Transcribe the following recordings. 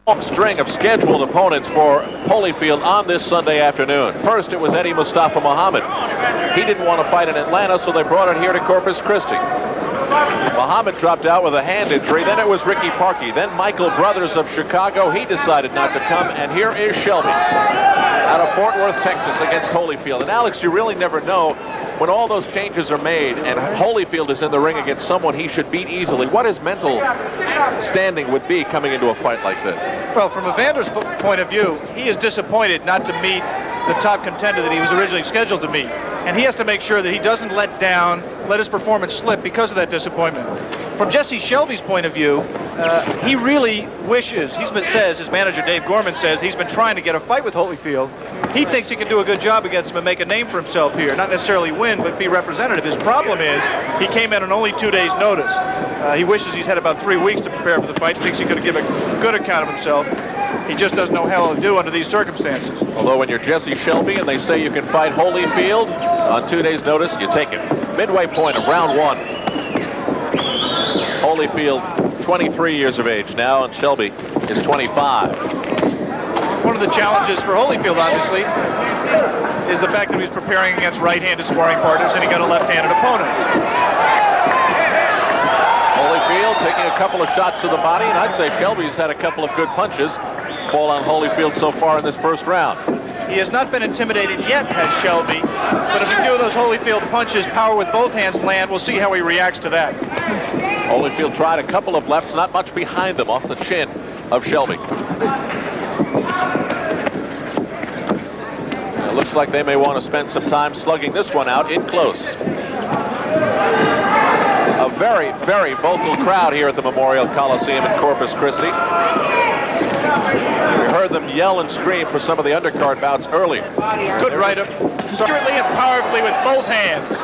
long string of scheduled opponents for Holyfield on this Sunday afternoon. First, it was Eddie Mustafa Muhammad. He didn't want to fight in Atlanta, so they brought it here to Corpus Christi. Muhammad dropped out with a hand injury. Then it was Ricky Parkey. Then Michael Brothers of Chicago. He decided not to come. And here is Shelby out of Fort Worth, Texas, against Holyfield. And Alex, you really never know when all those changes are made and Holyfield is in the ring against someone he should beat easily, what his mental standing would be coming into a fight like this. Well, from Evander's point of view, he is disappointed not to meet the top contender that he was originally scheduled to meet. And he has to make sure that he doesn't let his performance slip because of that disappointment. From Jesse Shelby's point of view, he really wishes, his manager Dave Gorman says, he's been trying to get a fight with Holyfield. He thinks he can do a good job against him and make a name for himself here. Not necessarily win, but be representative. His problem is he came in on only 2 days' notice. He wishes he's had about 3 weeks to prepare for the fight. Thinks he could give a good account of himself. He just doesn't know how to do under these circumstances. Although when you're Jesse Shelby and they say you can fight Holyfield on 2 days' notice, you take it. Midway point of round 1. Holyfield, 23 years of age now, and Shelby is 25. One of the challenges for Holyfield, obviously, is the fact that he's preparing against right-handed sparring partners and he got a left-handed opponent. Holyfield taking a couple of shots to the body, and I'd say Shelby's had a couple of good punches fall on Holyfield so far in this first round. He has not been intimidated yet, has Shelby, but if a few of those Holyfield punches, power with both hands land, we'll see how he reacts to that. Holyfield tried a couple of lefts, not much behind them, off the chin of Shelby. It looks like they may want to spend some time slugging this one out in close. A very, very vocal crowd here at the Memorial Coliseum in Corpus Christi. We heard them yell and scream for some of the undercard bouts earlier. Good right-up, secretly and powerfully with both hands.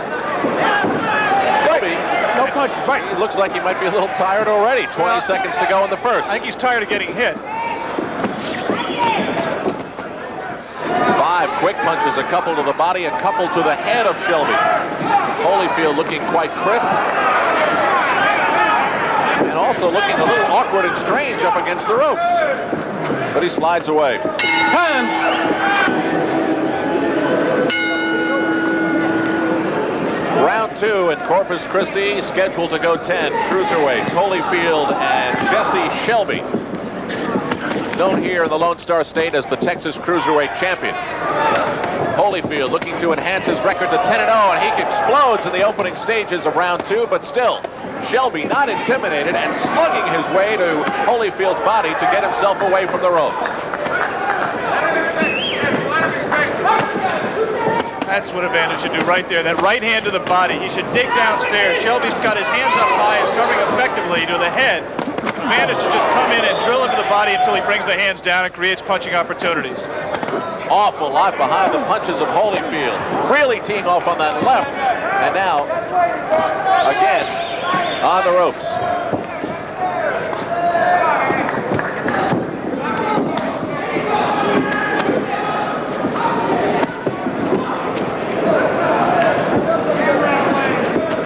Shelby, no punch. He looks like he might be a little tired already. 20 seconds to go in the first. I think he's tired of getting hit. 5 quick punches, a couple to the body, a couple to the head of Shelby. Holyfield looking quite crisp. And also looking a little awkward and strange up against the ropes. But he slides away. Time. Round 2 in Corpus Christi, scheduled to go 10. Cruiserweights, Holyfield and Jesse Shelby. Known here in the Lone Star State as the Texas Cruiserweight Champion. Holyfield looking to enhance his record to 10-0, and he explodes in the opening stages of round 2, but still, Shelby not intimidated and slugging his way to Holyfield's body to get himself away from the ropes. That's what Evander should do right there. That right hand to the body. He should dig downstairs. Shelby's got his hands up high, is covering effectively to the head. Evander should just come in and drill into the body until he brings the hands down and creates punching opportunities. Awful lot behind the punches of Holyfield. Really teeing off on that left. And now, again, on the ropes.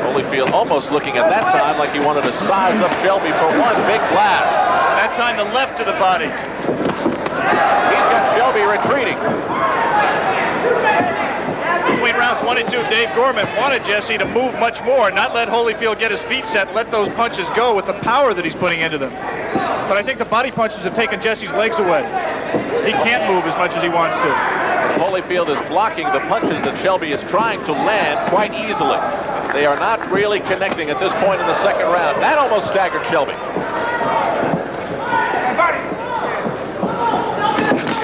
Holyfield almost looking at that time like he wanted to size up Shelby for one big blast. That time the left to the body. He's got Shelby retreating. Between rounds 1 and 2, Dave Gorman wanted Jesse to move much more, not let Holyfield get his feet set, let those punches go with the power that he's putting into them. But I think the body punches have taken Jesse's legs away. He can't move as much as he wants to. Holyfield is blocking the punches that Shelby is trying to land quite easily. They are not really connecting at this point in the second round. That almost staggered Shelby.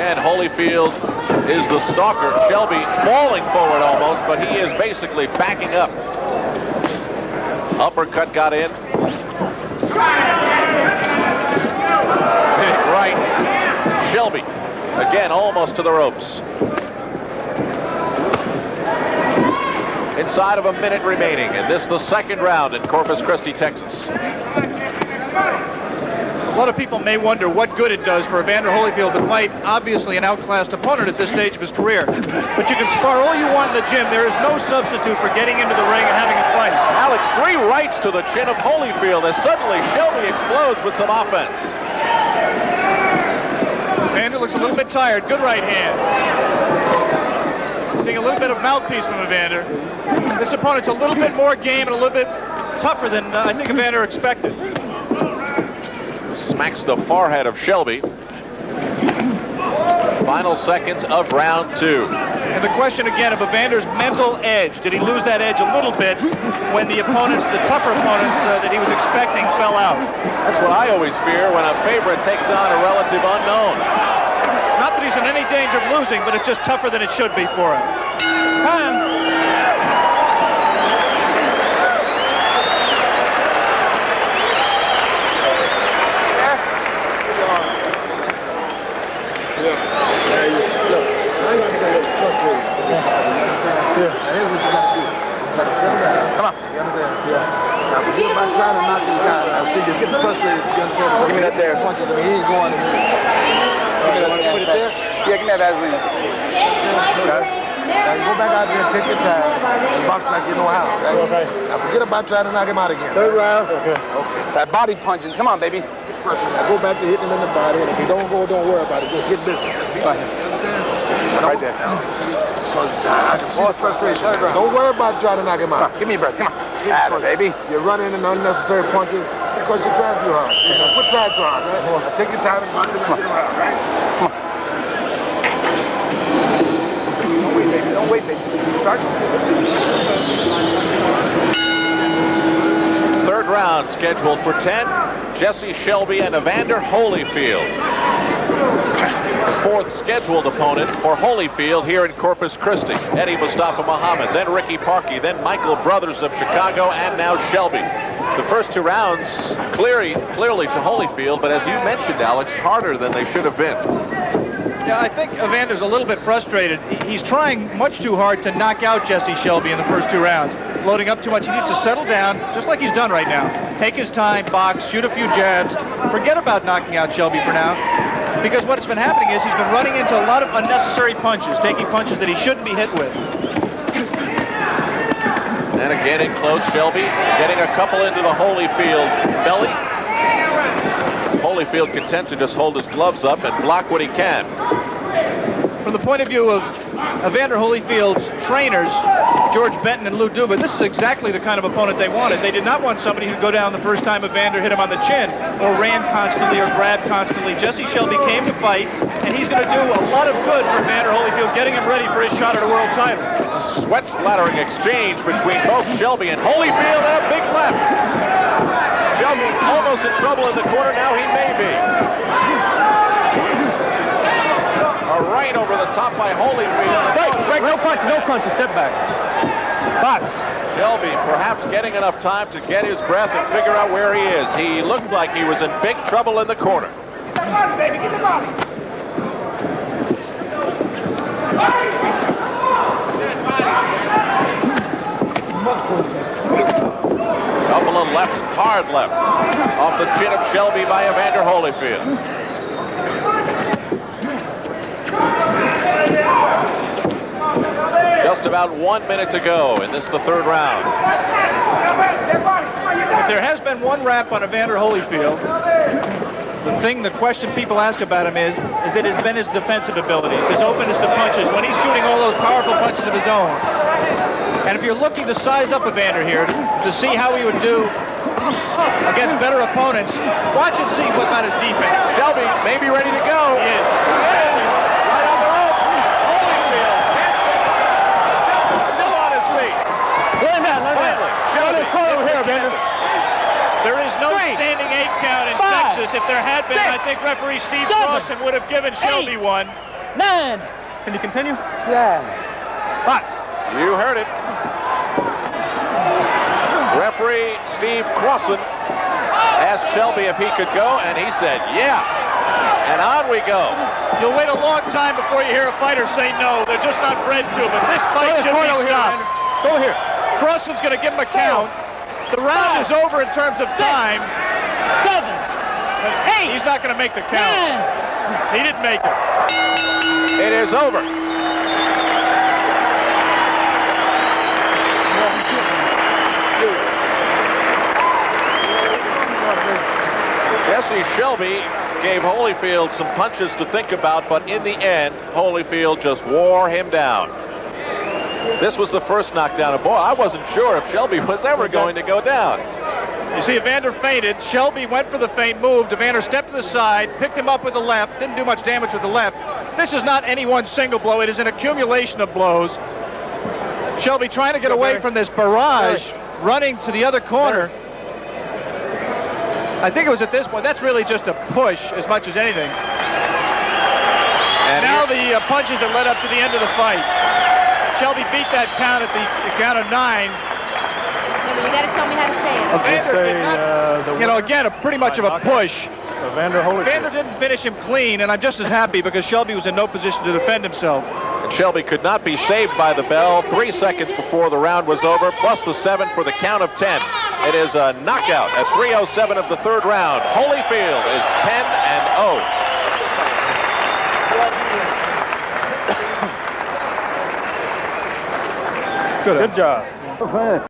And Holyfield is the stalker. Shelby falling forward almost, but he is basically backing up. Uppercut got in. Big right. Shelby, again, almost to the ropes. Inside of a minute remaining, and this the second round in Corpus Christi, Texas. A lot of people may wonder what good it does for Evander Holyfield to fight, obviously, an outclassed opponent at this stage of his career. But you can spar all you want in the gym. There is no substitute for getting into the ring and having a fight. Alex, 3 rights to the chin of Holyfield as suddenly Shelby explodes with some offense. tired. Good right hand. Seeing a little bit of mouthpiece from Evander. This opponent's a little bit more game and a little bit tougher than I think Evander expected. Smacks the forehead of Shelby. Final seconds of round 2. And the question again of Evander's mental edge. Did he lose that edge a little bit when the opponents, the tougher opponents that he was expecting, fell out? That's what I always fear when a favorite takes on a relative unknown. Not that he's in any danger of losing, but it's just tougher than it should be for him. Come on. You understand? Yeah. Now forget about trying to knock this guy out. See, you're getting frustrated. You understand? Give me that there. Punches him. He ain't going anywhere. Put it there? Yeah, give me that Vaseline. Okay. Now you go back out there and take your time and box like you know how. Right? Okay. Now forget about trying to knock him out again. Third round. Okay. Okay. That body punching. Come on, baby. Now go back to hitting him in the body, and if you don't go, don't worry about it. Just get business. Just be like him. You understand? Right there. Because I can see the frustration. Don't worry about trying to knock him out. Give me a breath. Come on. Add it, baby. You're running into unnecessary punches because you're trying too hard. Quit trying too hard, right? Now take your time and box him and get around, right? Come on. Don't wait, baby. Don't wait, baby. Start. Third round scheduled for 10. Jesse Shelby and Evander Holyfield. The fourth scheduled opponent for Holyfield here in Corpus Christi. Eddie Mustafa Muhammad, then Ricky Parkey, then Michael Brothers of Chicago, and now Shelby. The first 2 rounds clearly to Holyfield, but as you mentioned, Alex, harder than they should have been. Yeah, I think Evander's a little bit frustrated. He's trying much too hard to knock out Jesse Shelby in the first 2 rounds. Loading up too much. He needs to settle down, just like he's done right now. Take his time, box, shoot a few jabs. Forget about knocking out Shelby for now. Because what's been happening is he's been running into a lot of unnecessary punches, taking punches that he shouldn't be hit with. And again in close, Shelby getting a couple into the Holyfield belly. Holyfield content to just hold his gloves up and block what he can. From the point of view of Evander Holyfield's trainers, George Benton and Lou Duba, this is exactly the kind of opponent they wanted. They did not want somebody who'd go down the first time Evander hit him on the chin or ran constantly or grabbed constantly. Jesse Shelby came to fight, and he's going to do a lot of good for Evander Holyfield, getting him ready for his shot at a world title. A sweat-splattering exchange between both Shelby and Holyfield, and a big left. Shelby almost in trouble in the corner. Now he may be. A right over the top by Holyfield. Break. No punches. No punches. Step back. Box. Shelby perhaps getting enough time to get his breath and figure out where he is. He looked like he was in big trouble in the corner. Get the body, baby. Get the body. Couple of lefts, hard lefts, off the chin of Shelby by Evander Holyfield. Just about 1 minute to go in this, the third round. If there has been one rap on Evander Holyfield, the question people ask about him is that it's been his defensive abilities, his openness to punches, when he's shooting all those powerful punches of his own. And if you're looking to size up Evander here, to see how he would do against better opponents, watch and see what about his defense. Shelby may be ready to go. He is. Right on the ropes. Holyfield can't set the down. Shelby still on his feet. Finally, Shelby over here, Evander. There is no standing 8 count in Texas. If there had been, I think referee Steve Crossan would have given Shelby one. 9. Can you continue? Yeah. 5. You heard it. Referee Steve Crossan asked Shelby if he could go, and he said, yeah. And on we go. You'll wait a long time before you hear a fighter say no. They're just not bred to it. But this fight should be stopped. Go here. Crossan's going to give him a count. The round is over in terms of time. 7. 8. He's not going to make the count. 9. He didn't make it. It is over. Jesse Shelby gave Holyfield some punches to think about, but in the end, Holyfield just wore him down. This was the first knockdown. And boy, I wasn't sure if Shelby was ever going to go down. You see, Evander feinted. Shelby went for the feint, moved. Evander stepped to the side, picked him up with the left, didn't do much damage with the left. This is not any one single blow. It is an accumulation of blows. Shelby trying to get away from this barrage, running to the other corner. I think it was at this point. That's really just a push as much as anything. And now the punches that led up to the end of the fight. Shelby beat that count at the count of 9. You got to tell me how to say it. Evander did not, you know, again, pretty much of a push. Evander Holyfield. Evander didn't finish him clean, and I'm just as happy because Shelby was in no position to defend himself. And Shelby could not be saved by the bell 3 seconds before the round was over, plus the 7 for the count of 10. It is a knockout at 3:07 of the third round. Holyfield is 10-0. Good job.